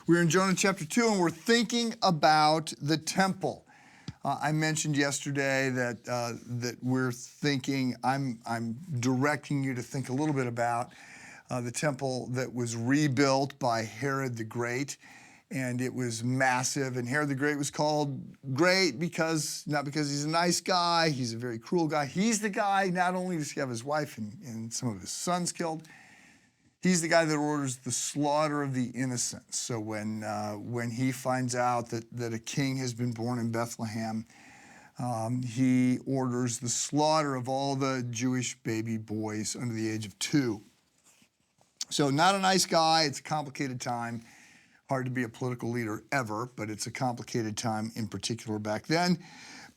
We're in Jonah chapter 2, and we're thinking about the temple. I mentioned yesterday that we're thinking, I'm directing you to think a little bit about the temple that was rebuilt by Herod the Great, and it was massive. And Herod the Great was called great because, not because he's a nice guy, he's a very cruel guy. He's the guy, not only does he have his wife and some of his sons killed, he's the guy that orders the slaughter of the innocents. So when he finds out that a king has been born in Bethlehem, he orders the slaughter of all the Jewish baby boys under the age of 2. So not a nice guy. It's a complicated time. Hard to be a political leader ever, but it's a complicated time in particular back then.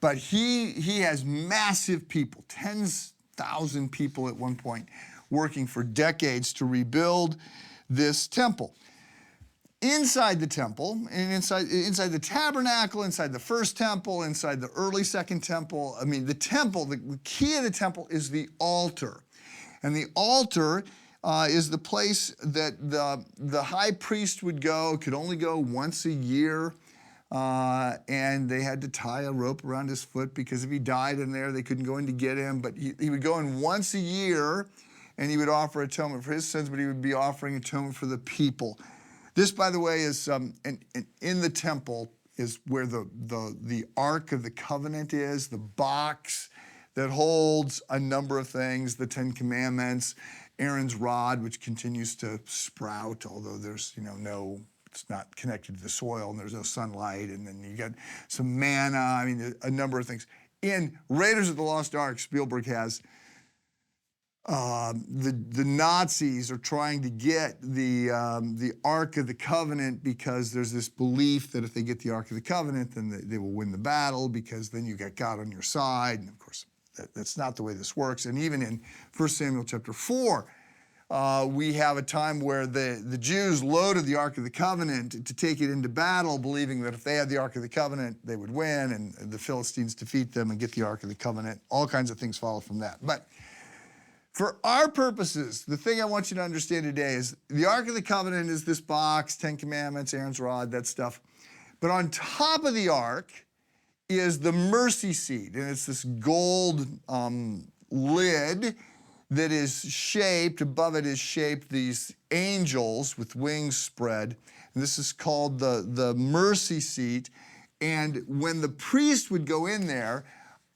But he has massive people, 10,000 people at one point, working for decades to rebuild this temple. Inside the temple, and inside the tabernacle, inside the first temple, inside the early second temple, the temple, the key of the temple is the altar. And the altar is the place that the high priest would go, could only go once a year, and they had to tie a rope around his foot because if he died in there, they couldn't go in to get him. But he would go in once a year, and he would offer atonement for his sins, but he would be offering atonement for the people. This, by the way, is in the temple is where the Ark of the Covenant is, the box that holds a number of things, the 10 Commandments, Aaron's rod, which continues to sprout, although there's it's not connected to the soil and there's no sunlight, and then you got some manna, a number of things. In Raiders of the Lost Ark, Spielberg has the Nazis are trying to get the Ark of the Covenant because there's this belief that if they get the Ark of the Covenant, then they will win the battle because then you got God on your side. And of course, that's not the way this works. And even in 1 Samuel chapter 4, we have a time where the Jews loaded the Ark of the Covenant to take it into battle, believing that if they had the Ark of the Covenant, they would win, and the Philistines defeat them and get the Ark of the Covenant. All kinds of things follow from that. But for our purposes, the thing I want you to understand today is the Ark of the Covenant is this box, 10 Commandments, Aaron's rod, that stuff. But on top of the Ark is the mercy seat, and it's this gold lid that is shaped, above it is shaped these angels with wings spread. And this is called the mercy seat. And when the priest would go in there,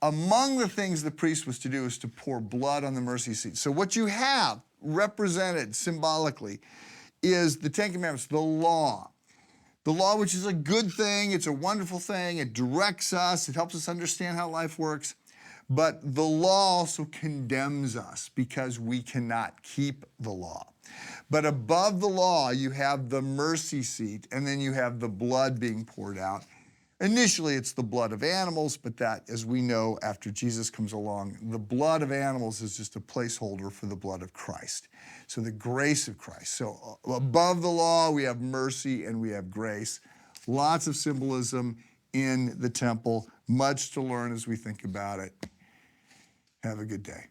among the things the priest was to do is to pour blood on the mercy seat. So what you have represented symbolically is the 10 Commandments, the law. The law, which is a good thing, it's a wonderful thing, it directs us, it helps us understand how life works. But the law also condemns us because we cannot keep the law. But above the law, you have the mercy seat, and then you have the blood being poured out. Initially, it's the blood of animals, but that, as we know, after Jesus comes along, the blood of animals is just a placeholder for the blood of Christ. So the grace of Christ. So above the law, we have mercy and we have grace. Lots of symbolism in the temple. Much to learn as we think about it. Have a good day.